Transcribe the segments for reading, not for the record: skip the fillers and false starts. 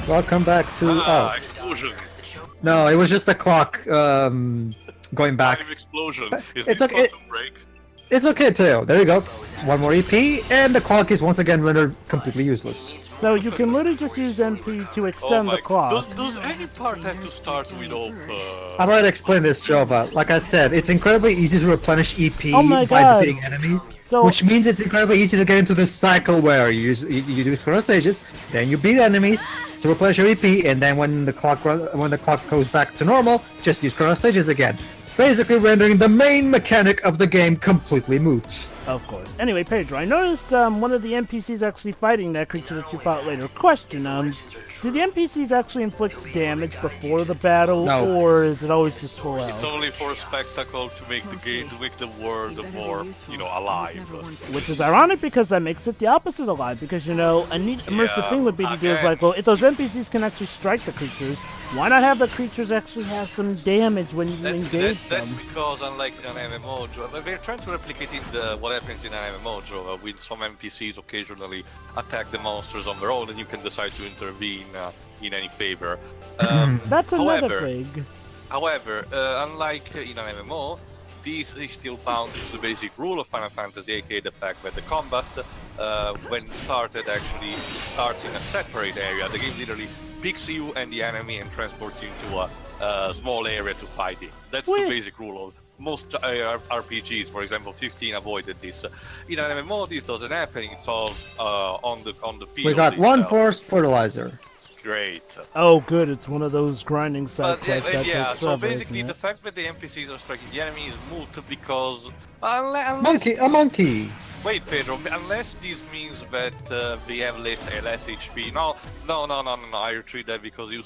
Welcome back to... Explosion. No, it was just the clock going back. Time explosion. Is It's this okay. quantum break? It's okay, Teo. There you go. One more EP, and the clock is once again rendered completely useless. So you can literally just use MP to extend the clock. Does any part have to start with I'm going to explain this, Jova. Like I said, it's incredibly easy to replenish EP by defeating enemies. So, which means it's incredibly easy to get into this cycle where you do chrono stages, then you beat enemies to replenish your EP, and then when the clock goes back to normal, just use chrono stages again. Basically rendering the main mechanic of the game completely moot. Of course. Anyway, Pedro, I noticed one of the NPCs actually fighting that creature that you fought later. Question, do the NPCs actually inflict damage before the battle, or is it always just full out? It's only for a spectacle to make the game, to make the world more, alive. Which is ironic because that makes it the opposite alive, because, a neat immersive thing would be to do is like, well, if those NPCs can actually strike the creatures, why not have the creatures actually have some damage when you engage them? That's because, unlike an MMO, they're trying to replicate what happens in an MMO, with some NPCs occasionally attack the monsters on their own, and you can decide to intervene in any favor. That's another thing. However, unlike in an MMO, this is still bound to the basic rule of Final Fantasy, aka the fact that the combat, when started, actually starts in a separate area. The game literally picks you and the enemy and transports you into a small area to fight in. That's the basic rule of most RPGs. For example, 15 avoided this. In an MMO, this doesn't happen. It's all on the field. We got one forced fertilizer. Great. Oh, good. It's one of those grinding side quests that takes so forever, basically, the fact that the NPCs are striking the enemy is moot because unless A monkey. Wait, Pedro. Unless this means that they have less HP. No. I retreat that because you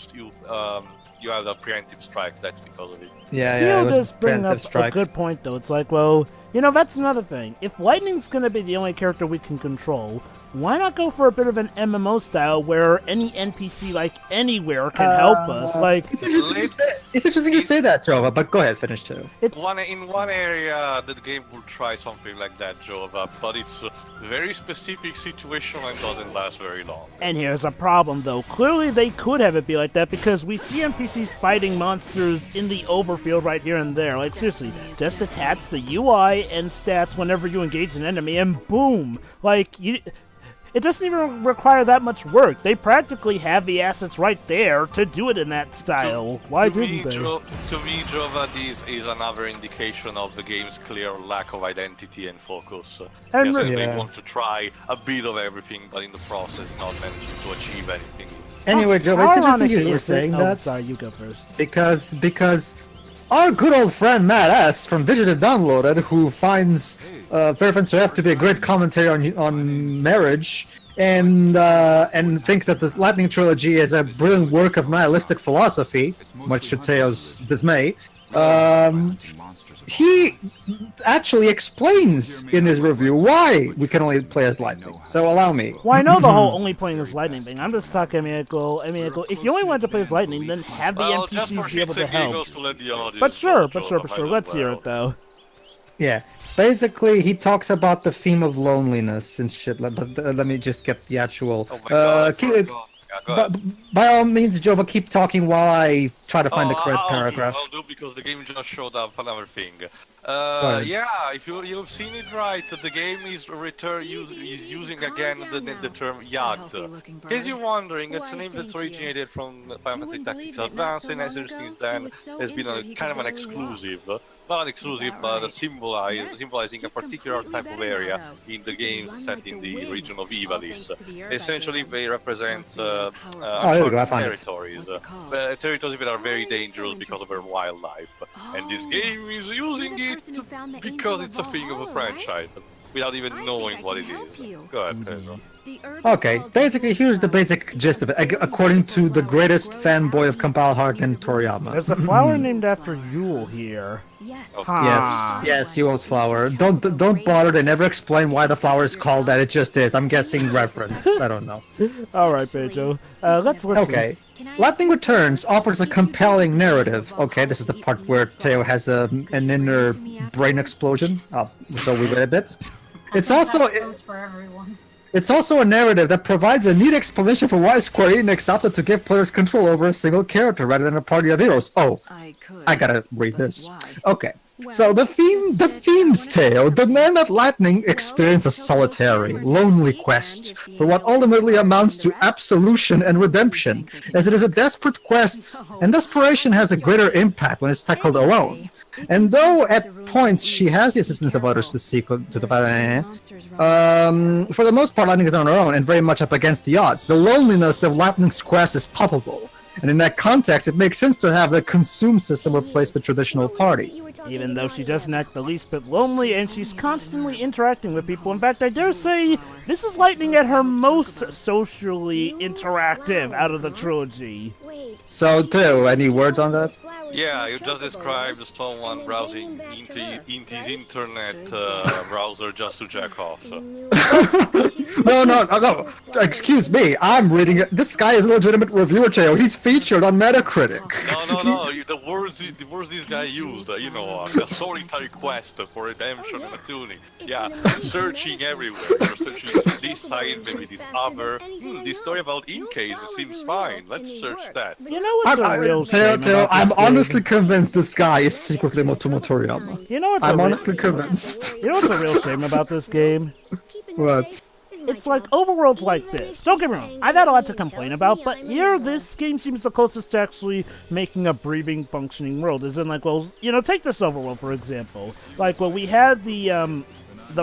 have a preemptive strike. That's because of it. Yeah. It does bring up a good point, though. It's like, well, that's another thing. If Lightning's gonna be the only character we can control, why not go for a bit of an MMO style where any NPC, like, anywhere can help us? Like, it's interesting you say that, Jova, but go ahead, finish too. In one area, the game will try something like that, Jova, but it's a very specific situation and doesn't last very long. And here's a problem, though. Clearly, they could have it be like that because we see NPCs fighting monsters in the overfield right here and there. Like, seriously, just attach the UI and stats whenever you engage an enemy, and boom! Like, it doesn't even require that much work. They practically have the assets right there to do it in that style. Why didn't they? To me, Jova, this is another indication of the game's clear lack of identity and focus. And they want to try a bit of everything, but in the process not managing to achieve anything. Anyway, Jova, it's interesting you're saying that. Sorry, you go first. Because our good old friend Matt S. from Digital Downloaded, who finds Fair Fence to be a great commentary on marriage, and thinks that the Lightning Trilogy is a brilliant work of nihilistic philosophy, much to Teo's dismay, he actually explains in his review why we can only play as Lightning. So allow me. Well, I know the whole only playing as Lightning thing. I'm just talking, if you only want to play as Lightning, then have the NPCs be able to help. But sure. Let's hear it, though. Yeah. Basically, he talks about the theme of loneliness and shit. But let me just get the actual... by all means, Jova, keep talking while I try to find the correct paragraph. I'll do because the game just showed up another thing. Yeah, if you've seen it right, the game is using again the term yacht. In case you're wondering, it's a name that's originated from Final Fantasy Tactics Advance, and ever since then has been kind of an exclusive. Not an exclusive, but symbolizing a particular type of area in the games set in the region of Ivalice. Essentially, they represent territories. Territories that are very dangerous because of their wildlife. And this game is using it because it's a thing of a franchise, without even knowing what it is. Go ahead, Pedro. Okay, basically here's the basic gist of it, according to the greatest fanboy of Compile Heart and Toriyama. There's a flower named after Yule here. Yes, Yule's flower. Don't bother, they never explain why the flower is called that, it just is. I'm guessing reference, I don't know. Alright, Pedro. Let's listen. Okay. Lightning Returns offers a compelling narrative. Okay, this is the part where Teo has an inner brain explosion. Oh, so we wait a bit. It's also... for everyone. It's also a narrative that provides a neat explanation for why Square Enix opted to give players control over a single character rather than a party of heroes. Oh, I gotta read this. Okay. So the theme's tale demands that Lightning experience a solitary, lonely quest for what ultimately amounts to absolution and redemption, as it is a desperate quest, and desperation has a greater impact when it's tackled alone. And though at points she has the assistance of others to seek to the for the most part Lightning is on her own and very much up against the odds. The loneliness of Lightning's quest is palpable. And in that context, it makes sense to have the consume system replace the traditional party. Even though she doesn't act the least bit lonely, and she's constantly interacting with people. In fact, I dare say, this is Lightning at her most socially interactive out of the trilogy. So, too, any words on that? Yeah, you just described someone browsing into his internet browser just to jack off. So. No. Excuse me. I'm reading it. This guy is a legitimate reviewer, Cheo. He's featured on Metacritic. No. The words this guy used, a solitary quest for redemption and a tuning. Yeah, searching everywhere. You're searching this site, maybe this other. This story about Incase seems fine. Let's search that. You know what's a real shame Teo, about I'm this game? honestly convinced this guy is secretly Motomo Toriyama. You know what's I'm honestly convinced. You know what's a real shame about this game? What? It's like overworlds like this. Don't get me wrong, I've had a lot to complain about, but here this game seems the closest to actually making a breathing, functioning world. As in, like, well, take this overworld for example. Like, well, we had the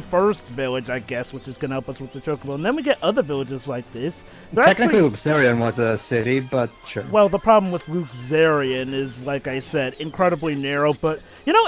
first village, I guess, which is going to help us with the Chocobo, and then we get other villages like this. Technically, Luxarian was a city, but sure. Well, the problem with Luxarian is, like I said, incredibly narrow, but,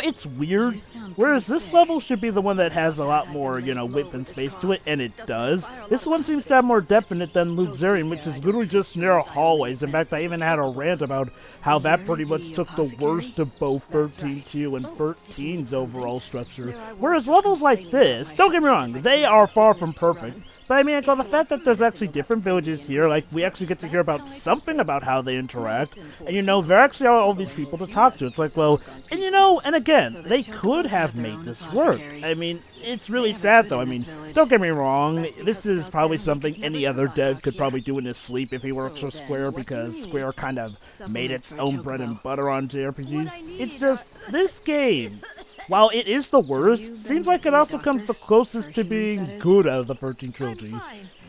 it's weird. Whereas this level should be the one that has a lot more, width and space to it, and it does. This one seems to have more depth in it than Luxarian, which is literally just narrow hallways. In fact, I even had a rant about how that pretty much took the worst of both 13-2 and 13's overall structure. Whereas levels like this, don't get me wrong, they are far from perfect. But I mean, the fact that there's actually different villages here, like, we actually get to hear about something about how they interact, and there actually are all these people to talk to. It's like, well, and again, they could have made this work. I mean, it's really sad, though. I mean, don't get me wrong, this is probably something any other dev could probably do in his sleep if he works for Square, because Square kind of made its own bread and butter on JRPGs. It's just, this game, while it is the worst, seems like it also comes the closest to being good out of the 13 trilogy.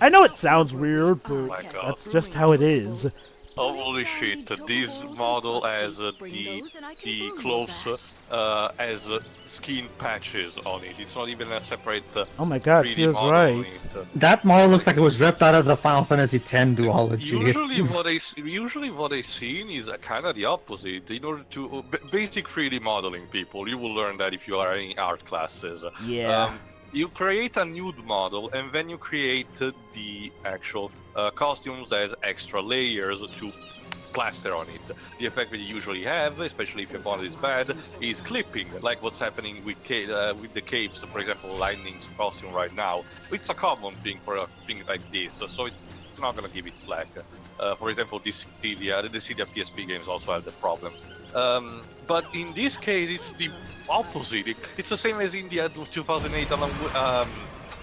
I know it sounds weird, but that's just how it is. Holy shit, this model has the clothes as skin patches on it. It's not even a separate oh my god, she is right. That model looks like it was ripped out of the Final Fantasy X duology. Usually what I seen is kind of the opposite. In order to basic 3D modeling, people, you will learn that if you are in art classes. Yeah. You create a nude model, and then you create the actual costumes as extra layers to plaster on it. The effect that you usually have, especially if your body is bad, is clipping, like what's happening with the capes, for example, Lightning's costume right now. It's a common thing for a thing like this, so it's not gonna give it slack. For example, the Cydia PSP games also have the problem. But in this case, it's the opposite. It's the same as in the 2008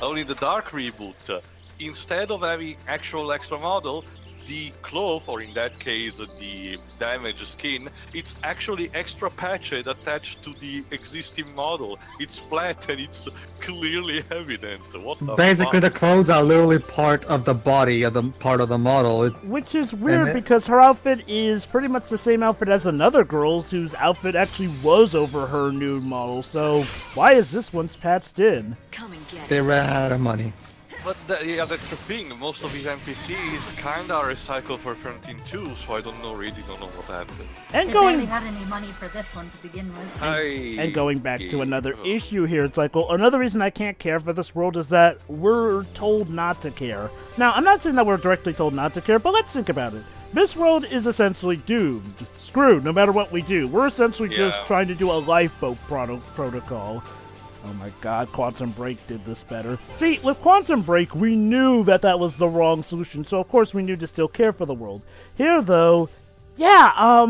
Only the Dark reboot. Instead of having actual extra model, the cloth, or in that case the damaged skin, it's actually extra patched attached to the existing model. It's flat and it's clearly evident. What the Basically, fuck? the clothes are literally part of the body, of the part of the model. Which is weird because her outfit is pretty much the same outfit as another girl's whose outfit actually was over her nude model. So why is this one's patched in? They ran out of money. But that's the thing. Most of these NPCs kinda are recycled for 13-2, so I don't know what happened. And They going barely had any money for this one to begin with. and going back to another issue here, it's like, well, another reason I can't care for this world is that we're told not to care. Now, I'm not saying that we're directly told not to care, but let's think about it. This world is essentially doomed. Screwed, no matter what we do. We're essentially just trying to do a lifeboat protocol. Oh my god, Quantum Break did this better. See, with Quantum Break, we knew that was the wrong solution, so of course we knew to still care for the world. Here, though, yeah,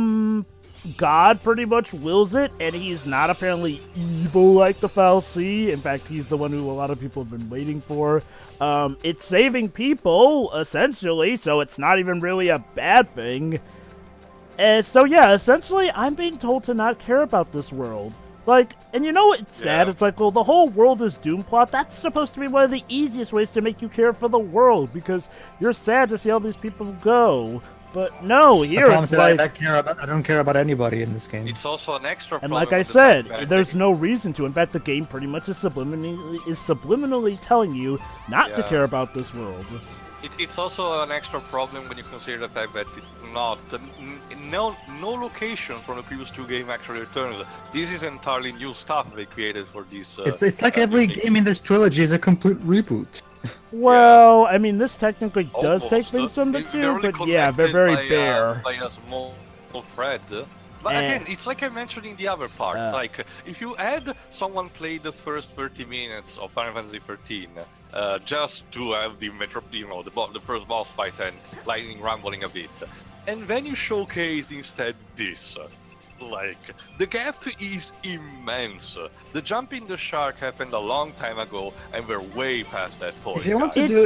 God pretty much wills it, and he's not apparently evil like the Foul Sea. In fact, he's the one who a lot of people have been waiting for. It's saving people, essentially, so it's not even really a bad thing. And so, yeah, essentially, I'm being told to not care about this world. Like, and you know what's sad? It's like, well, the whole world is doom plot. That's supposed to be one of the easiest ways to make you care for the world, because you're sad to see all these people go. But no, here it's like... I don't care about anybody in this game. It's also an extra And problem like I said, there's no reason to. In fact, the game pretty much is subliminally telling you not to care about this world. It's also an extra problem when you consider the fact that it's not no location from the previous 2 games actually returns. This is entirely new stuff they created for this. It's like every game in this trilogy is a complete reboot. Well, I mean, this technically does take things from the 2, but yeah, they're very bare. By a small thread. But again, it's like I mentioned in the other parts. Like, if you had someone play the first 30 minutes of Final Fantasy XIII, just to have the the first boss fight and lightning rumbling a bit, and then you showcase instead this. Like, the gap is immense. The jump in the shark happened a long time ago, and we're way past that point. If you want to if you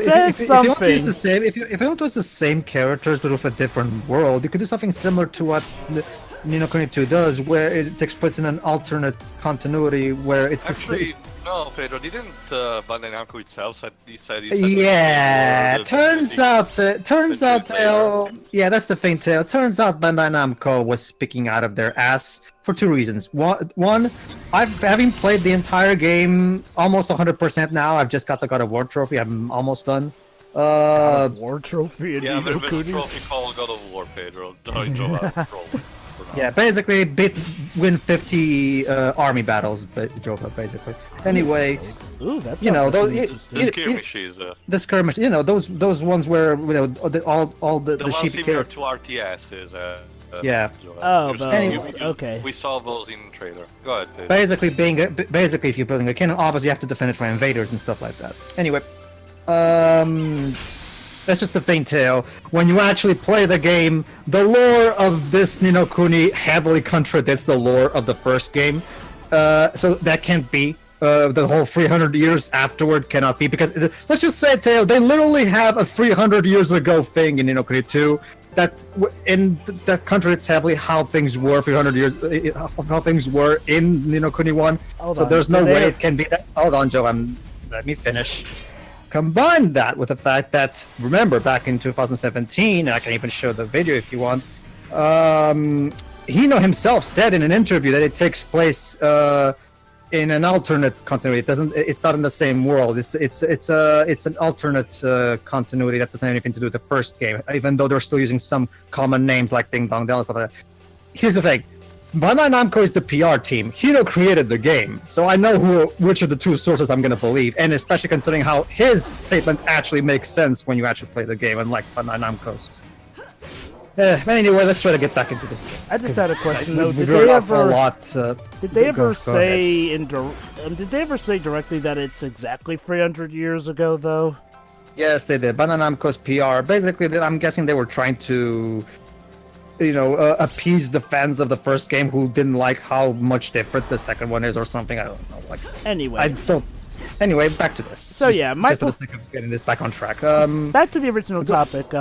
want to use the same characters but with a different world, you could do something similar to what Ni no Kuni 2 does, where it takes place in an alternate continuity where it's actually. No, Pedro, didn't Bandai Namco itself said yeah, turns out, yeah, that's the thing, Tail. Turns out Bandai Namco was speaking out of their ass for 2 reasons. One, having played the entire game almost 100% now. I've just got the God of War trophy. I'm almost done. God of War trophy? Yeah, there's a trophy called God of War, Pedro. Yeah, basically win 50 army battles, Jova, basically. Anyway, ooh, that's the skirmish, those ones where all the ones sheep similar to RTS yeah. Those. Okay. We saw those in the trailer. Go ahead, please. Basically, if you're building a cannon, obviously you have to defend it from invaders and stuff like that. Anyway, that's just the thing, Tale. When you actually play the game, the lore of this Ni no Kuni heavily contradicts the lore of the first game. So that can't be. The whole 300 years afterward cannot be, because let's just say, Tale, they literally have a 300 years ago thing in Ni no Kuni 2 that contradicts heavily how things were 300 years, how things were in Ni no Kuni 1. So there's no way it can be that. Hold on, Joe. Let me finish. Combine that with the fact that, remember, back in 2017, and I can even show the video if you want, Hino himself said in an interview that it takes place in an alternate continuity. It's not in the same world. It's an alternate continuity that doesn't have anything to do with the first game, even though they're still using some common names like Ding Dong Dell and stuff like that. Here's the thing. Bandai Namco is the PR team. Hino created the game, so I know which of the 2 sources I'm going to believe, and especially considering how his statement actually makes sense when you actually play the game, unlike Bandai Namco's. But anyway, let's try to get back into this game. I just had a question though. Did they ever say directly that it's exactly 300 years ago though? Yes, they did. Bandai Namco's PR. Basically, I'm guessing they were trying to appease the fans of the first game who didn't like how much different the second one is or something. I don't know. Anyway, back to this. So yeah, just for the sake of getting this back on track. Back to the original topic.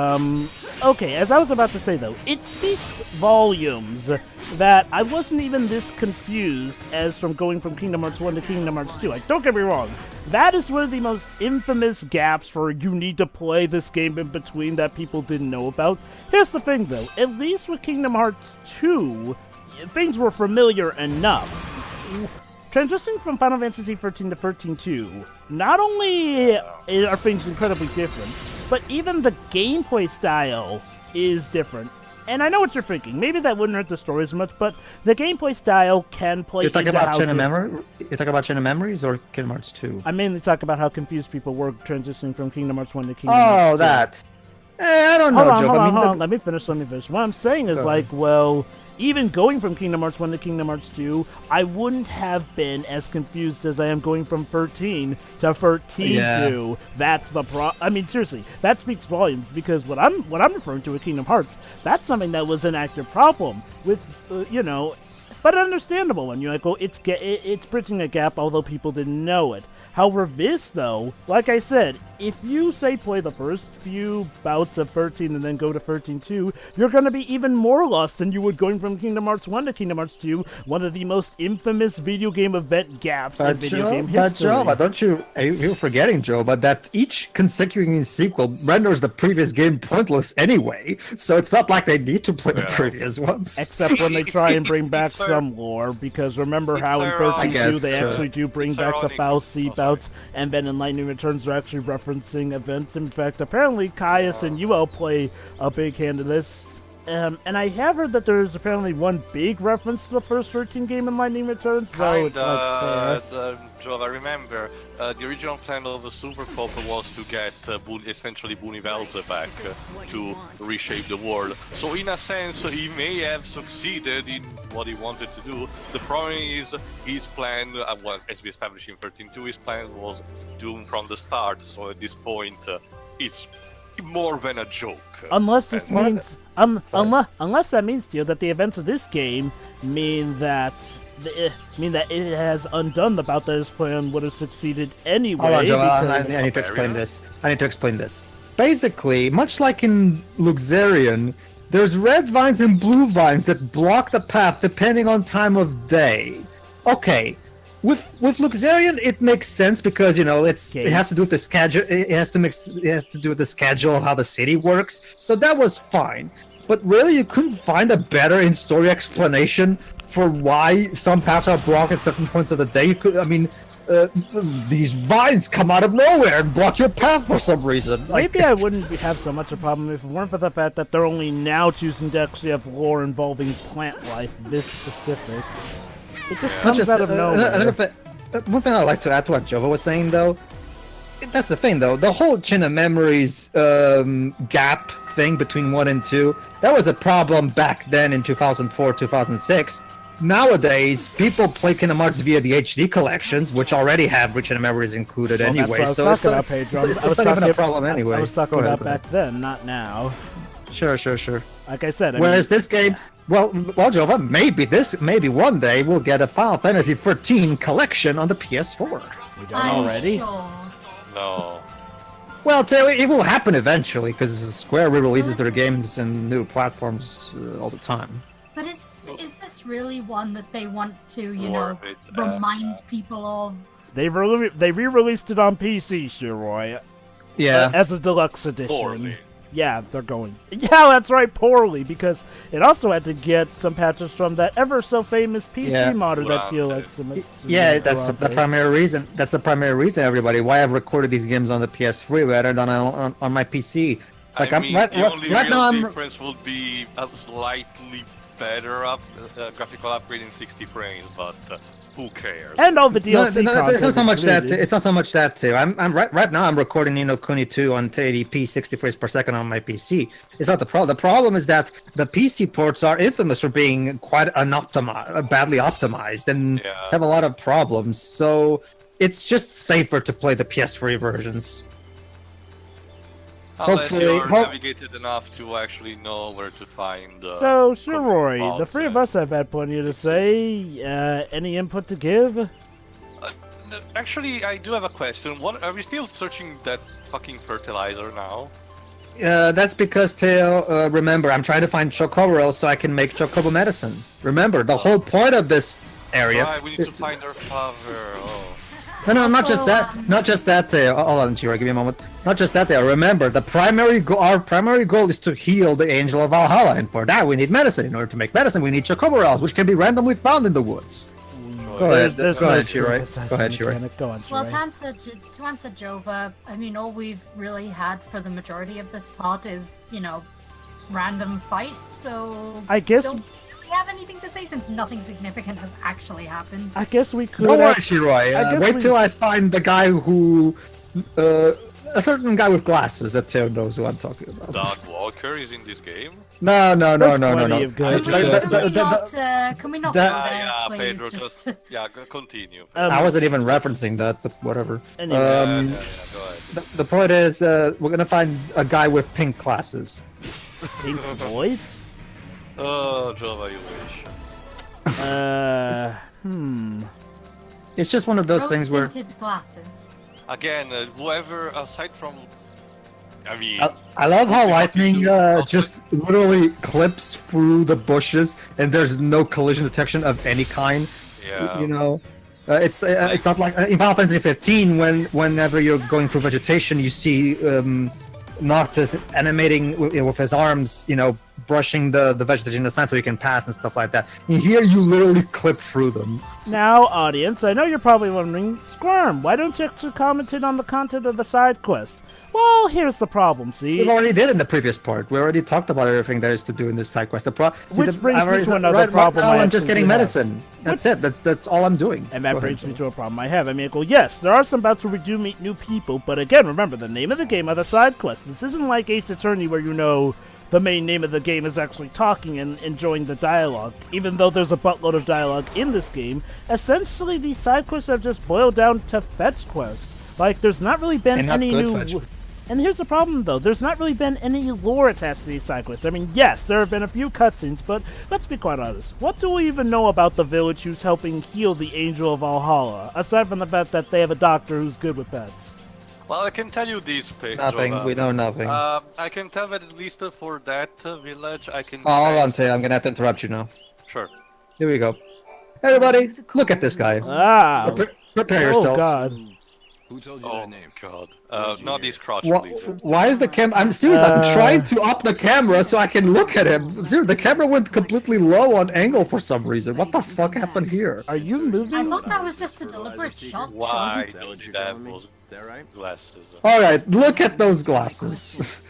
Okay, as I was about to say though, it speaks volumes that I wasn't even this confused as from going from Kingdom Hearts 1 to Kingdom Hearts 2. Like, don't get me wrong, that is one of the most infamous gaps for you need to play this game in between that people didn't know about. Here's the thing though, at least with Kingdom Hearts 2, things were familiar enough. Transitioning from Final Fantasy XIII to 13-2, not only are things incredibly different, but even the gameplay style is different. And I know what you're thinking. Maybe that wouldn't hurt the story as much, but the gameplay style can play into how... You're talking about Chain of Memories or Kingdom Hearts 2? I mainly talk about how confused people were transitioning from Kingdom Hearts 1 to Kingdom Hearts 2. Oh, that. I don't know, Joe. I mean, Hold on. Let me finish. What I'm saying is, like, well, even going from Kingdom Hearts 1 to Kingdom Hearts 2, I wouldn't have been as confused as I am going from 13 to 13 2. That's the I mean, seriously, that speaks volumes, because what I'm referring to with Kingdom Hearts, that's something that was an active problem with, you know, but an understandable one. You're like, well, it's bridging a gap, although people didn't know it. However, this, though, like I said, if you, say, play the first few bouts of 13 and then go to 13-2, you're going to be even more lost than you would going from Kingdom Hearts 1 to Kingdom Hearts 2, one of the most infamous video game event gaps in video game history. But Joe, you're forgetting, Joe, but that each consecutive sequel renders the previous game pointless anyway, so it's not like they need to play the previous ones. Except when they try and bring back some lore, because remember how in 13-2 they actually do bring back the foul seat bouts, and then in Lightning Returns they're actually referencing events. In fact, apparently Caius and UL play a big hand in this. And I have heard that there's apparently one big reference to the first 13 game in Lightning Returns, though it's not there. Joe, I remember the original plan of the Super Pop was to get essentially Bunivelse back to reshape the world. So in a sense, he may have succeeded in what he wanted to do. The problem is his plan, as we established in 13.2, his plan was doomed from the start. So at this point, it's more than a joke. Unless this means, unless that means to you that the events of this game mean that it has undone the bout that his plan would have succeeded anyway. Hold on, Joe, I need to explain this. Basically, much like in Luxarian, there's red vines and blue vines that block the path depending on time of day. Okay. With Luxarian, it makes sense because, you know, it has to do with the schedule. It has to do with the schedule of how the city works. So that was fine. But really, you couldn't find a better in-story explanation for why some paths are blocked at certain points of the day. These vines come out of nowhere and block your path for some reason. Maybe I wouldn't have so much a problem if it weren't for the fact that they're only now choosing to actually have lore involving plant life this specific. It just comes out of nowhere. One thing I'd like to add to what Jova was saying, though, that's the thing, though. The whole Chain of Memories gap thing between 1 and 2, that was a problem back then in 2004, 2006. Nowadays, people play Kingdom Hearts via the HD collections, which already have Chain of Memories included anyway. That's what I was talking about, Pedro. It's not even a problem anyway. I was talking about back then, not now. Sure. Like I said, whereas this game, well, Jova, maybe one day we'll get a Final Fantasy XIII collection on the PS4. We don't already? Sure. No. Well, it will happen eventually because Square re-releases their games and new platforms all the time. But is this really one that they want to, remind people of? They re-released it on PC, Shiroy. Yeah. As a deluxe edition. Poorly. Yeah, they're going. Yeah, that's right, poorly, because it also had to get some patches from that ever so famous PC modder that feel like that's the primary reason. That's the primary reason, everybody, why I've recorded these games on the PS3 rather than on my PC. Like the only difference would be a slightly better graphical upgrade in 60 frames, but who cares? And all the DLC it's not so much that. It's not so much that too. I'm right now. I'm recording Kuni 2 on 1080p, 60 frames per second on my PC. It's not the problem. The problem is that the PC ports are infamous for being quite badly optimized and have a lot of problems. So it's just safer to play the PS3 versions. Unless you're navigated enough to actually know where to find. So, Shiroy, the three of us have had plenty to say. Any input to give? Actually, I do have a question. Are we still searching that fucking fertilizer now? That's because, Teo, remember, I'm trying to find Chocobo so I can make Chocobo medicine. Remember, the whole point of this area. Right, we need to find our flower. Oh. No, not just that, Teo. Hold on, Chiro, give me a moment. Not just that, Teo. Remember, our primary goal is to heal the Angel of Valhalla, and for that we need medicine. In order to make medicine, we need Chocobo, which can be randomly found in the woods. Go ahead, Shiro. Go ahead, Shiro. Go on, Well, to answer Jova, I mean, all we've really had for the majority of this part is, random fights. So I guess. Don't really have anything to say since nothing significant has actually happened. I guess we could. Don't worry, Shiroi. Wait till I find the guy who a certain guy with glasses that Theo knows who I'm talking about. Dark Walker is in this game. No. plenty of guys Can with we glasses. not, can we not go that- there, Yeah, please? Pedro, Just... continue. I wasn't even referencing that, but whatever. Anyway. Go ahead. The point is, we're gonna find a guy with pink glasses. Pink Floyd? Oh, Jova, you wish. It's just one of those things where Rose-tinted glasses. Again, whoever, aside from... I mean... I love how What lightning you do. just literally clips through the bushes and there's no collision detection of any kind. Yeah. You know, it's not like in Final Fantasy 15 whenever you're going through vegetation you see Noctis animating with his arms, you know, brushing the vegetation in the sand so you can pass and stuff like that. And here you literally clip through them. Now, audience, I know you're probably wondering, SCWRM, why don't you actually commentate on the content of the side quest? Well, here's the problem, see? We already did in the previous part. We already talked about everything there is to do in this side quest. Which brings me to another problem Right now, I I'm just actually getting have. medicine. That's it. That's all I'm doing. And that Go brings ahead. me to a problem I have. I mean, well, yes, there are some bouts where we do meet new people, but again, remember, the name of the game are the side quests. This isn't like Ace Attorney where you know the main name of the game is actually talking and enjoying the dialogue. Even though there's a buttload of dialogue in this game, essentially these side quests have just boiled down to fetch quests. Like, there's not really been And not any good new... fetch. And here's the problem, though. There's not really been any lore attached to these side quests. I mean, yes, there have been a few cutscenes, but let's be quite honest. What do we even know about the village who's helping heal the Angel of Valhalla, aside from the fact that they have a doctor who's good with pets? Well, I can tell you this, Pedro. Nothing. We know nothing. I can tell that at least for that village, I can... Oh, hold on, Tay. I'm gonna have to interrupt you now. Sure. Here we go. Everybody, look at this guy. Ah! Prepare Oh, yourself. God. Who told you Oh, that name? God. Not these crotch, Wha- please. Why is the cam? I'm serious. I'm trying to up the camera so I can look at him. Seriously, the camera went completely low on angle for some reason. What the fuck happened here? Are you I moving? thought that was just a deliberate shot. Why Is that what did you're that telling me? those Is that right? glasses? All right, look at those glasses.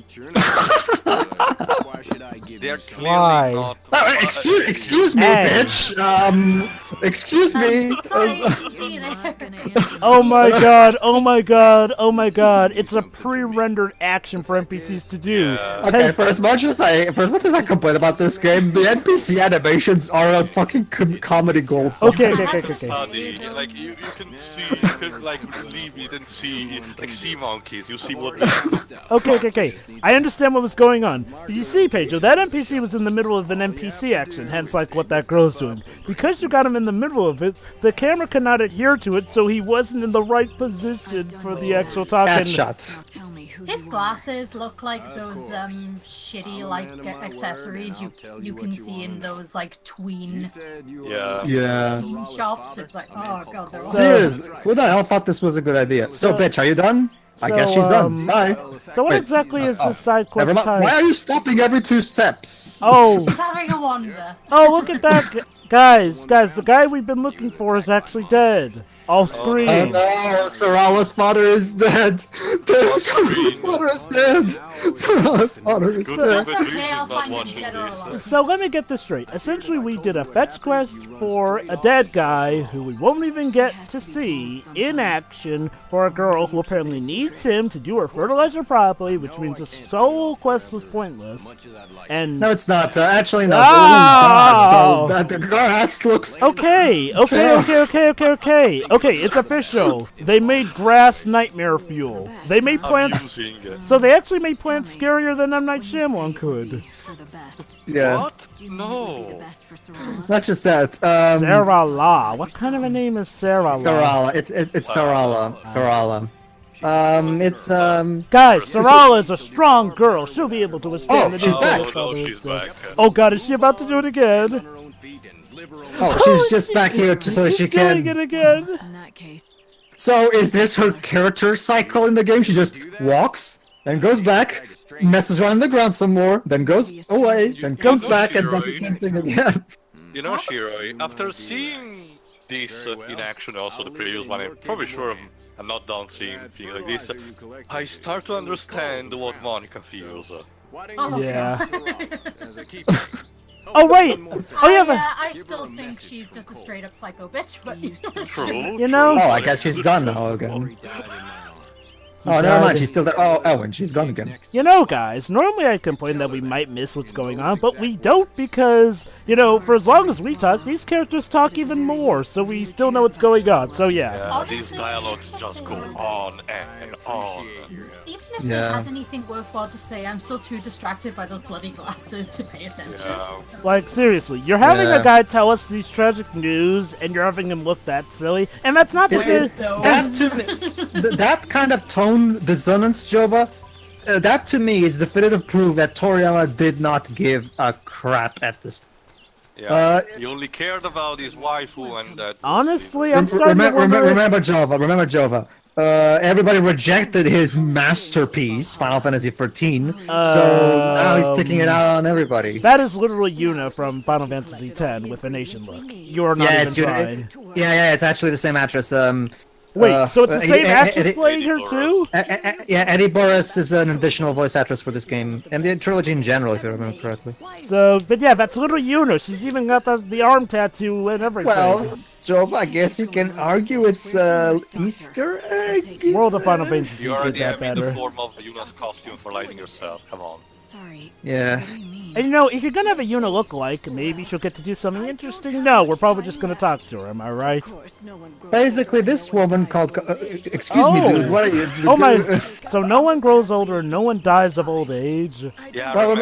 Sure enough. Why should I give They're you some? clearly Why? not... Excuse me, Hey. bitch. Excuse me. Sorry, see you there. Oh my god, oh my god, oh my god. It's a pre-rendered action for NPCs to do. Yeah. Okay, for as much as I complain about this game, the NPC animations are a fucking comedy gold. Okay. Like you can see, you can like leave it and see like sea monkeys. You see what? Okay. I understand what was going on. But you see, Pedro, that NPC was in the middle of an NPC action, hence like what that girl's doing. Because you got him in the middle of it, the camera could not adhere to it, so he wasn't in the right position for the actual talking. Ass shot. His glasses look like those shitty like accessories you can see in those like tween Yeah. Yeah. shops. It's like, oh god, they're all Seriously, who the hell thought this was a good idea? So, bitch, are you done? I guess she's done. Bye. So what Wait. exactly is this side quest Never mind. type? Why are you stopping every 2 steps? Oh, He's having a wander. oh, look at that. Guys, the guy we've been looking for is actually dead. Off screen. Oh no, Sarala's father is dead. Sarala's father is dead. Sarala's father is Good dead. thing It's that okay, Luis I'll is not find him watching dead or this. alive. So let me get this straight. Essentially, we did a fetch quest for a dead guy who we won't even get to see in action for a girl who apparently needs him to do her fertilizer properly, which means the whole quest was pointless. And No, it's not. Actually, no. Oh! Oh, God, the grass looks. okay, it's official. They made grass nightmare fuel. They made plants. Using it. So they actually made plants scarier than M. Night Shyamalan could. Yeah. What? No. Not just that. Sarah La. What kind of a name is Sarah La? Sarala. It's Sarala. Sarala. It's Guys, Sarala is a strong girl. She'll be able to withstand Oh, the she's new back. Soul Oh, no, Father she's with the- back. Oh god, is she about to do it again? Oh, she's just back here so she She's doing can. it again. In that case, So is this her character cycle in the game? She just walks, then goes back, messes around on the ground some more, then goes away, then comes back and does the same thing again. You know, Shiroi, after seeing this in action, also the previous one, I'm probably sure I'm not done seeing things like this. I start to understand what Monica feels. Oh, Yeah. God. Oh wait. Oh yeah. But, I still think she's just a straight up psycho bitch, but True. You know- Oh, I guess she's gone now again. Oh, never mind. She's still there. Oh, and she's gone again. You know, guys, normally I'd complain that we might miss what's going on, but we don't because, you know, for as long as we talk, these characters talk even more, so we still know what's going on, so yeah. These dialogues just go on and on. Even if they had anything worthwhile to say, I'm still too distracted by those bloody glasses to pay attention. Yeah. Like, seriously, you're having a guy tell us these tragic news, and you're having him look that silly, and that's not the that kind of tone dissonance, Jova, that to me is definitive proof that Toriyama did not give a crap at this. Yeah, he only cared about his waifu and that. Honestly, I'm starting to wonder... Remember Jova. Everybody rejected his masterpiece, Final Fantasy XIII, so now he's taking it out on everybody. That is literally Yuna from Final Fantasy X with a Asian look. You are not even trying. It's actually the same actress. Wait, so it's the same actress playing her too? Yeah, Eddie Boris is an additional voice actress for this game, and the trilogy in general, if I remember correctly. So, but yeah, that's literally Yuna. She's even got the arm tattoo and everything. Well, Joe, I guess you can argue it's Easter egg. World of Final Fantasy You did already that have better. the form of Yuna's costume for lighting yourself. Come on. Sorry. Yeah. And you know, if you're gonna have a Yuna look-alike, maybe she'll get to do something interesting. No, we're probably just gonna talk to her, am I right? Basically, this woman called... excuse me, dude, what are you... Oh my... So no one grows older, no one dies of old age. Yeah, Well,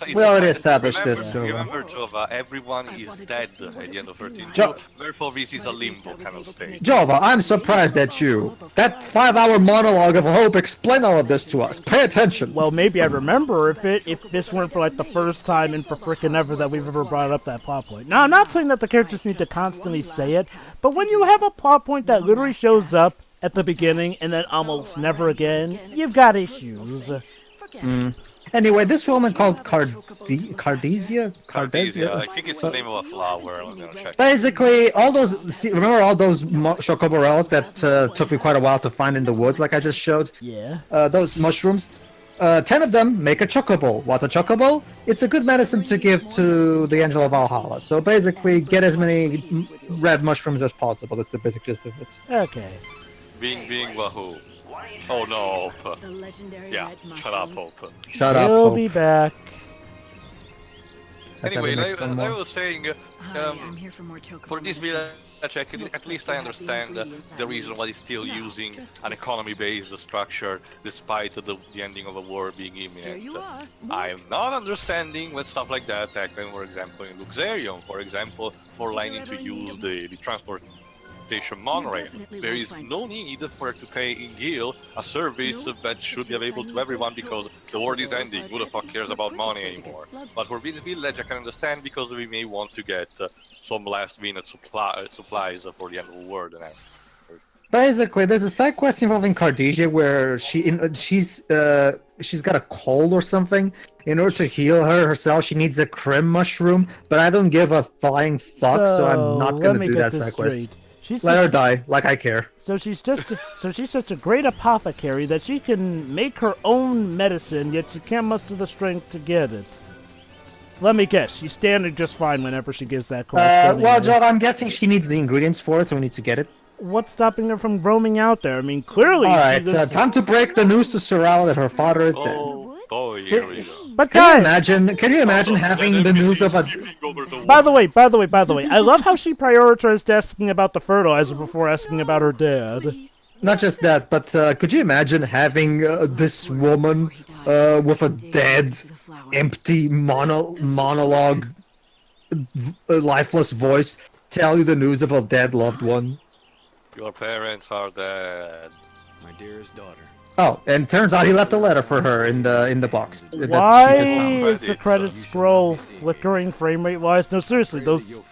we already established this, Jova. Remember, Jova, everyone is dead at the end of 13. Therefore, this is a limbo kind of state. Jova, I'm surprised at you. That 5-hour monologue of hope explained all of this to us. Pay attention. Well, maybe I'd remember if this weren't for like the first time and for frickin' ever that we've ever brought up that plot point. Now, I'm not saying that the characters need to constantly say it, but when you have a plot point that literally shows up at the beginning and then almost never again, you've got issues. Anyway, this woman called Cardesia? I think it's the name of a flower. I'm gonna check. Basically, all those... remember all those chocoborels that took me quite a while to find in the woods, like I just showed? Yeah. Those mushrooms? 10 of them make a chocobo. What's a chocobo? It's a good medicine to give to the Angel of Valhalla. So basically, get as many red mushrooms as possible. That's the basic gist of it. Okay. Being wahoo. Oh no, Hope. Yeah, shut up, Hope. Shut up, We'll Hope. be back. Anyway, I was saying, I'm here for more for this village, at least I understand the reason why he's still using an economy-based structure despite the ending of the war being imminent. I'm not understanding when stuff like that happen, for example, in XIII, for example, for lining to use the transportation monorail. There is no need for her to pay in Gil a service that should be available to everyone because the world is ending. Who the fuck cares about money anymore? But for this village I can understand because we may want to get some last-minute supplies for the end of the world and everything. Basically, there's a side quest involving Cardesia where she's got a cold or something. In order to heal herself, she needs a creme mushroom, but I don't give a flying fuck, so I'm not gonna do that side quest. Let her die, like I care. So she's such a great apothecary that she can make her own medicine, yet she can't muster the strength to get it. Let me guess, she's standing just fine whenever she gives that quest. Well, Joe, I'm guessing she needs the ingredients for it, so we need to get it. What's stopping her from roaming out there? I mean, clearly. Alright, time to break the news to Sorrel that her father is dead. Oh, here we go. But Can guys, you imagine having the news of a... By the way, I love how she prioritized asking about the fertilizer before asking about her dad. Not just that, but could you imagine having this woman with a dead, empty monologue, lifeless voice tell you the news of a dead loved one? Your parents are dead. My dearest daughter. Oh, and turns out he left a letter for her in the box. Why is the credit scroll flickering frame rate wise? No, seriously, those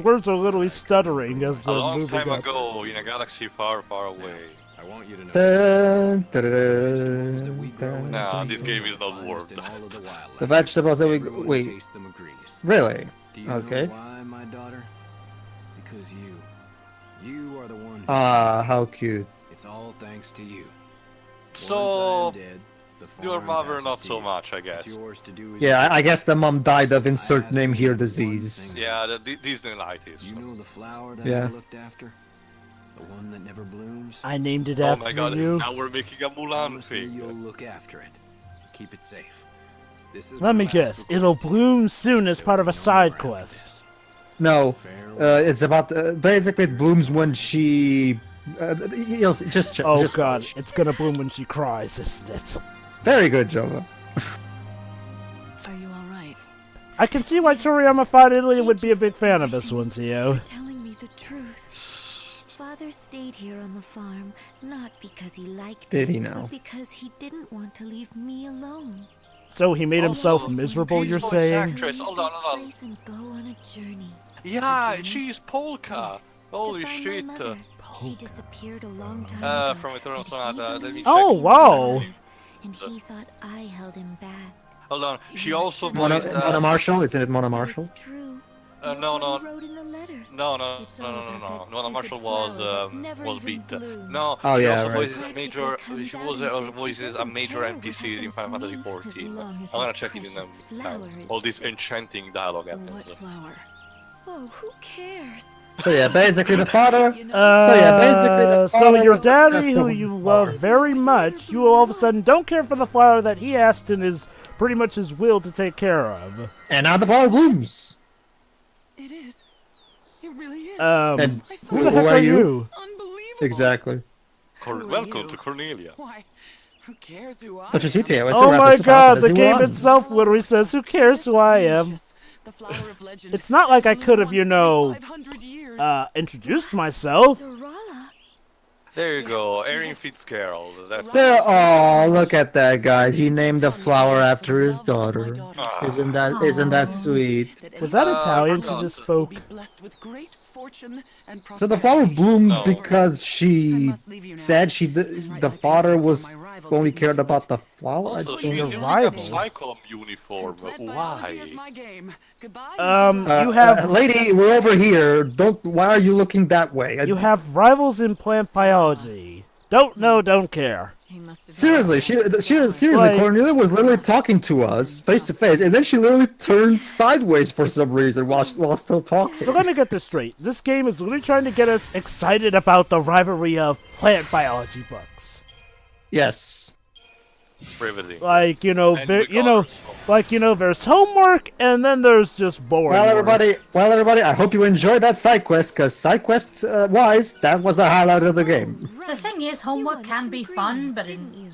words are literally stuttering as the A long movie time goes. ago, in a galaxy far, far away. I want you to know. Nah, this game is not worth it. The vegetables that we... Wait, really? Do you Okay. know why, my daughter? Because you are the one. Ah, how cute. It's all thanks to you. So, your mother not so much, I guess. Yeah, I guess the mom died of insert name here disease. Yeah, the Disney-nitis. You know the flower that Yeah. I looked after? The one that never blooms. I named it Oh after my god, you. now we're making a Mulan Promise me you'll thing. look after it. Keep it safe. This is Let my me last guess, request. it'll bloom soon as There'll part of be a no side more after quest. this. No, Farewell. it's about basically it blooms when she. Just Oh just god, watch. it's gonna bloom when she cries, isn't it? Very good, Jova. Are you all right? I can see why Toriyama thought Italy would be a big fan of this one, Tio. Telling me the truth. Father stayed here on the farm, not because he liked Did it, he now? but because he didn't want to leave me alone. So he made himself Also, miserable, he's you're voice saying? actress. To Hold leave on, this hold on. place and go on a journey. Yeah, she's Polka. Yes, Holy to find shit. my mother. She disappeared a long time ago. From Eternal but he Sonata, let me believed check. Oh, she was wow. alive, And he thought I held him back. Hold on, she also Mona, voiced. Mona Marshall, isn't it Mona Marshall? It's true. No, Look no. what he wrote in the letter. No. It's all about that Nona stupid Marshall flower that never was even beat. blooms. No, Oh, she yeah, also right. voices a Practically major. comes She out was and says he voices a doesn't major care what NPCs in happens Final to Fantasy me, as 14. long as I'm gonna his check it in precious now. flower All is this safe. enchanting dialogue What happens. flower? Oh, who cares? So yeah, basically the father. You know, So yeah, basically the So father your was daddy, obsessed who with you the love flower. very much, you all of a sudden don't care for the flower that he asked and is pretty much his will to take care of. And now the flower blooms. It is. It really is. And I Who found the heck are are you? you? Unbelievable. Exactly. Who are Welcome you? to Cornelia. Why? Who cares who I But you see, am? Tio, it's a Oh rap, my it's a Final god, the Fantasy game 1. itself literally says, who cares who I am? The flower of legend. It's not like I Bloomed could have, once you every know, 500 years. introduced myself. Sorala. There you go, Yes, Erin yes. Fitzgerald. That's There, oh, look at that, guys. He named the flower after his daughter. Ah. Isn't that Aw. sweet? Was that Uh, Italian she forgot. just Will spoke? be blessed with great fortune and So the flower prosperity. bloomed No. because I she must leave you now. said And write the my father paper was before my rivals only get cared used to about it. the flower. Also, I she's don't your using know. a rival. Psychom uniform. Plant biology is Why? my game. Goodbye and good luck. You have lady, we're over here. Don't. Why are you looking that way? you have rivals in plant biology. Don't know, don't care. He must have Seriously, seriously, Like- Cornelia was literally talking to us face to face, and then she literally turned sideways for some reason while still talking. So let me get this straight. This game is literally trying to get us excited about the rivalry of plant biology books. Yes. Privacy. Like, you know, And there's homework and then there's just boring Well, work. everybody, I hope you enjoyed that side quest, because side quest wise, that was the highlight of the game. The thing is, homework can be fun, but in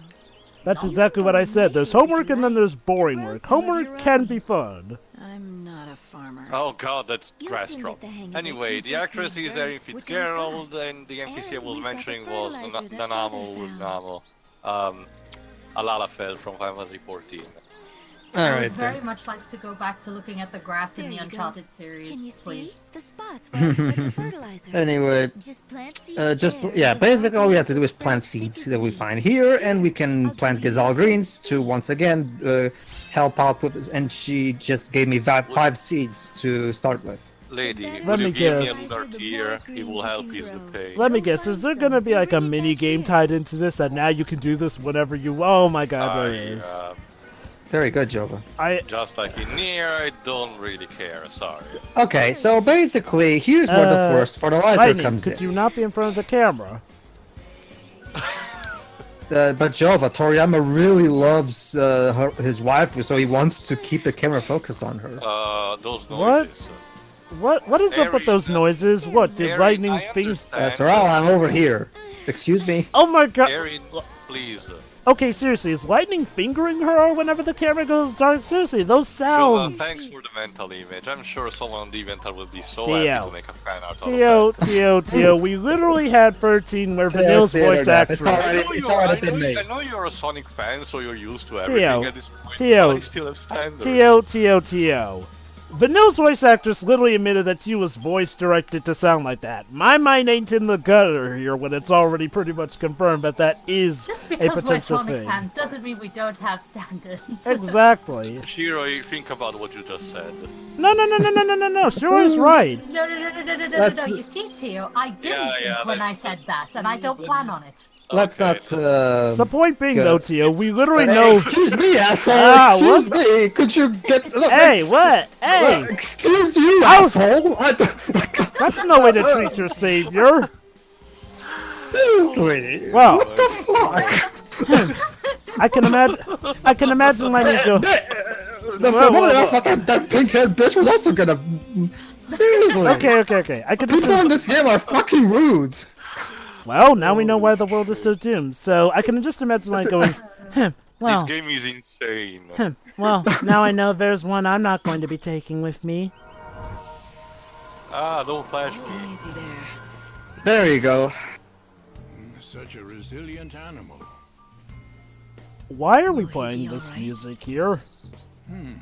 That's exactly what I said. There's homework and then there's boring work. Homework can be fun. I'm not a farmer. Oh god, that's You'll grass soon drop. get the hang of it. Anyway, You the just actress need is dirt, Erin which we've Fitzgerald, got. and the NPC I And was we've got the mentioning was fertilizer that Nanamo Father found. Alalafel from Final Fantasy 14. All I right, would very then. much like to go back to looking at the grass in There the you go. Uncharted series, Can you please. see the spots where I spread the fertilizer? Anyway, Just plant seeds yeah, there, basically all we have to do is spread plant sticky seeds that we seeds. find here, and we can I'll plant give you Gazal the greens first to seed. once again help out with this, and she just gave me five seeds to start with. Lady, Let would me you give me a guess. lunar tier? It will help ease the pain. Let me guess, is there gonna be like a mini game tied into this that now you can do this whenever you... Oh my god, there is. Very good, Jova. Just like in Nier, I don't really care, sorry. Okay, so basically, here's where the first fertilizer Lightning, comes could in. you not be in front of the camera? But Jova, Toriyama really loves his wife, so he wants to keep the camera focused on her. Those What? noises. What is up with those noises? What, did Erin, lightning I thing... understand. Sorrel, I'm over here. Excuse me. Oh my god! Erin, please. Okay, seriously, is lightning fingering her whenever the camera goes dark? Seriously, those sounds... Thanks for the mental image. I'm sure someone on the inventor will be so Theo. happy to make a fan art of that. Tio, we literally had 13 where Vanille's it's the voice internet. It's actress... already- it's already been made. I know you're a Sonic fan, so you're used to everything at this point, Theo. but I still have standards. Tio. Vanille's voice actress literally admitted that she was voice directed to sound like that. My mind ain't in the gutter here when it's already pretty much confirmed that that is Just a because we're potential Sonic thing. fans doesn't mean we don't have standards. Exactly. Shiro, you think about what you just said. No, Shiro is right. No, That's- you see, Tio, I didn't Yeah, think when I said that, and I don't plan on it. Let's not. The point being, Good. though, Tio, we literally know... Excuse me, asshole. Ah, excuse what? me. Could you get? Look, Hey, what? Hey! Excuse you, I was- asshole. That's no way to treat your savior. Seriously. Well, What the fuck? I can imagine Lightning go. That pink-haired bitch was also gonna. Seriously. Okay. I could just. People in this game are fucking rude. Well, now we know why the world is so doomed. So I can just imagine like going, well, This game is insane. well, now I know there's one I'm not going to be taking with me. Ah, don't flash me. Easy there. There you go. Such a resilient animal. Why are we Will he playing be this alright? music here?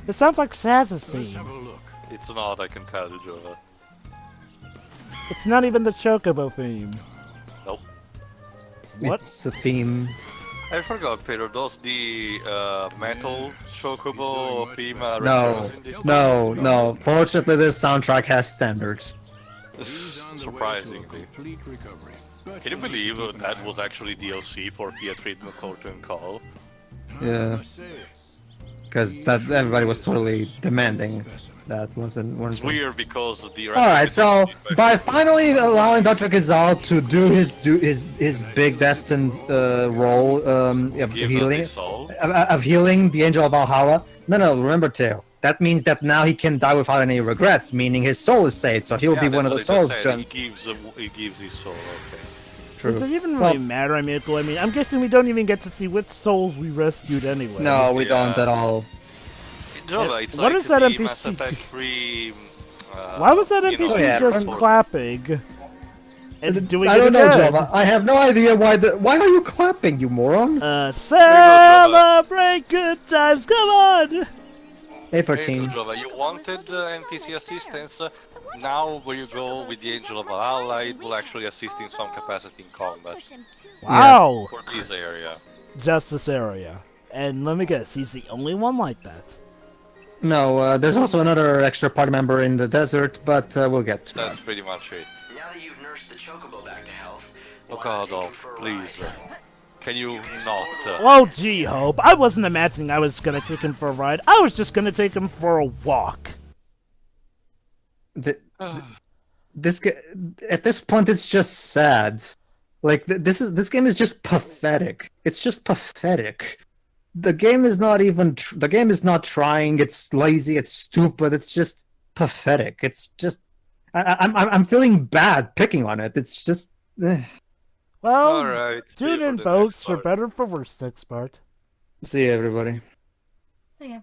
It sounds like Saz's Let's scene. have a look. It's not, I can tell you, Jova. It's not even the Chocobo theme. Nope. What? It's a theme. I forgot, Pedro, does the metal chocobo theme No, no. Fortunately, this soundtrack has standards. He's on the way to a Surprisingly. complete recovery. But Can you believe that was actually DLC for Pietro and Call? I Yeah. must say, Because that everybody was totally demanding. That wasn't. It's weird because the All right, so by finally allowing Dr. Gazal to do his big destined role of Give healing us the soul. of healing the Angel of Valhalla. No, remember, Teo. That means that now he can die without any regrets, meaning his soul is saved, so he'll be one of the souls. He gives his soul. Okay. True. Does it even Well- really matter? I mean, I'm guessing we don't even get to see which souls we rescued anyway. No, we Yeah. don't at all. Jova, it's What like is that the NPC Mass Effect 3, Why was that you know, NPC Oh, yeah, just from- clapping? And doing I it don't know, again? Java. I have no idea why. Why are you clapping, you moron? Celebrate good times, come on! Hey, Hey, 14. Jova, you wanted NPC assistance. Now, where you go with the Angel of Valhalla, it will actually assist in some capacity in combat Wow! for this area. Just this area. And let me guess, he's the only one like that. No, there's also another extra party member in the desert, but we'll get to that. That's pretty much it. Now that you've nursed the chocobo back to health, Look wanna out, take him Dolph, for a please. ride? Can you not? Oh, gee, Hope. I wasn't imagining I was gonna take him for a ride. I was just gonna take him for a walk. This at this point, it's just sad. Like this game is just pathetic. It's just pathetic. The game is not even. The game is not trying. It's lazy. It's stupid. It's just pathetic. It's just. I'm feeling bad picking on it. It's just. Well, Alright. tune in, folks, for better for worse next part. See you, everybody. See ya.